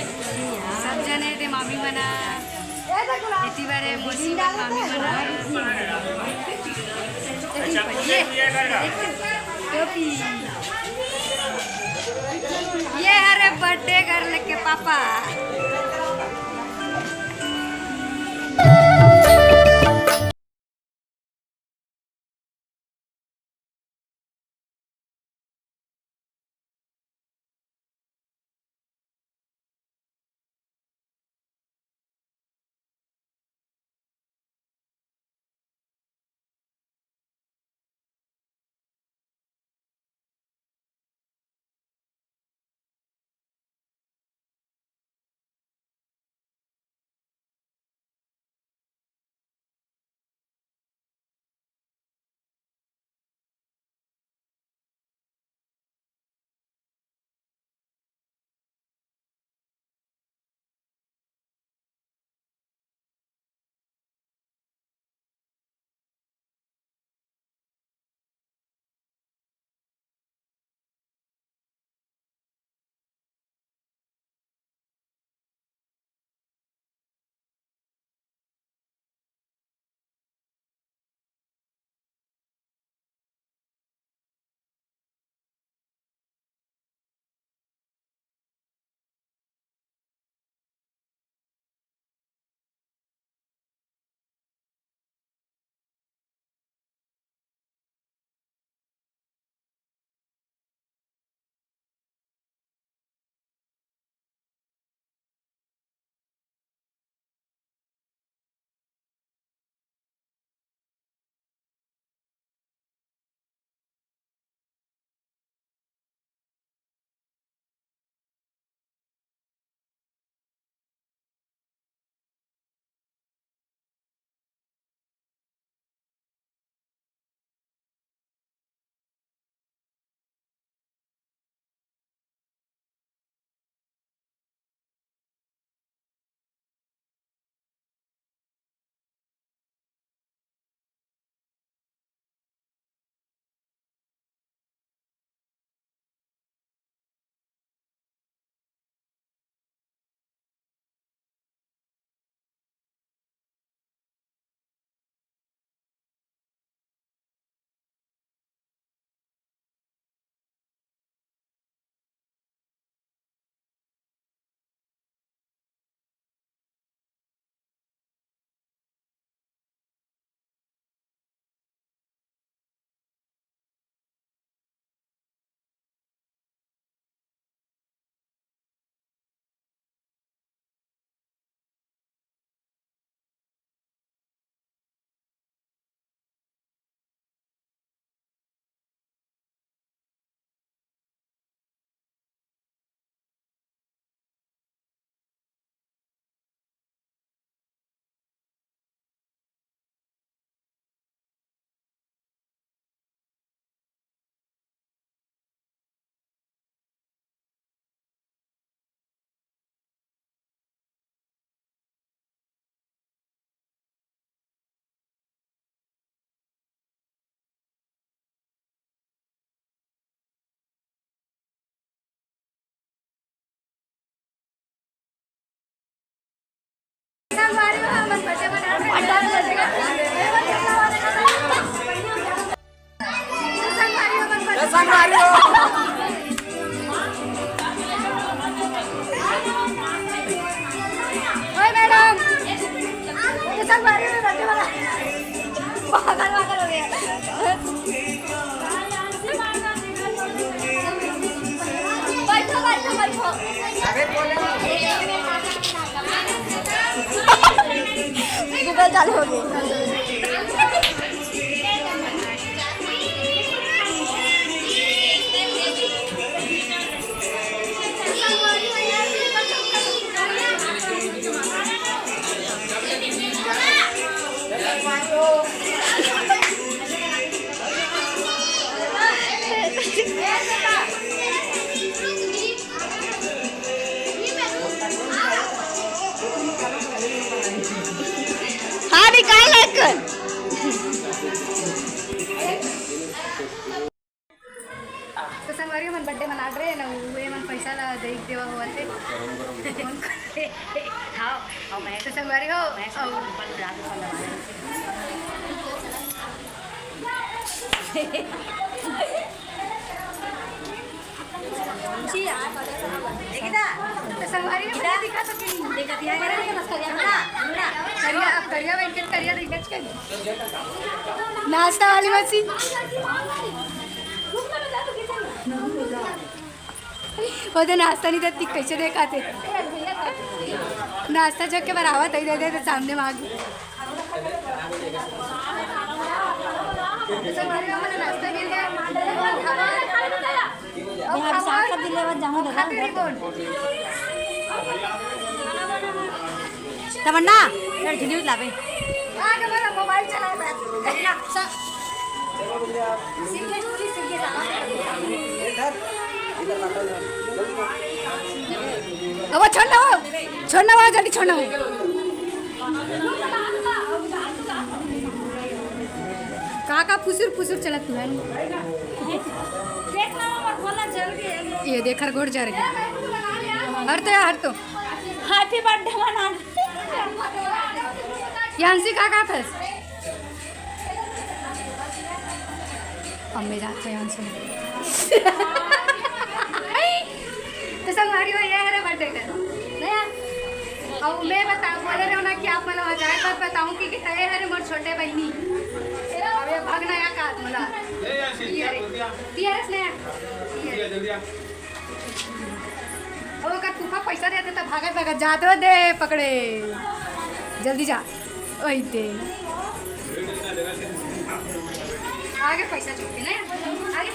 सब जने ते मामी मना इतनी बारे मुसीबत मामी मना ये हरे बर्थडे कर लेके पापा गूगल चालू हो गई। हाँ निकाल लेकर तो संगवारी मन बर्थडे मना रहे ना वे मन पैसा ला देख देवा हुआ थे तो संगवारी हो तो संगवारी ने मुझे दिखा तो करिया वेंकट करिया दिखच के नाश्ता वाली मछली वो तो नाश्ता नहीं देती कैसे देखाते नाश्ता जग के बराबर तई दे तो सामने मांग नाश्ता मिल गया तमन्ना ढिली लावे मोबाइल चला अब छोड़ना हो जल्दी छोड़ना हो कहाँ फुसुर फुसुर चलत है ये देख खरगोट जर गया हर तो हैप्पी बर्थडे मना यांसी कहाँ फंस अम्मी जाते हैं यांसी तो संगवारी हो ये है बर्थडे का और मैं बोले रहे हो ना कि आप मला वहाँ जाए तब बताऊँ कि ये है मोर छोटे बहनी अब ये भागना या का मला टीआरएस ने ओ का तूफा पैसा देते तो भागत जाते दे पकड़े जल्दी जा वही दे आगे पैसा चुके ना आगे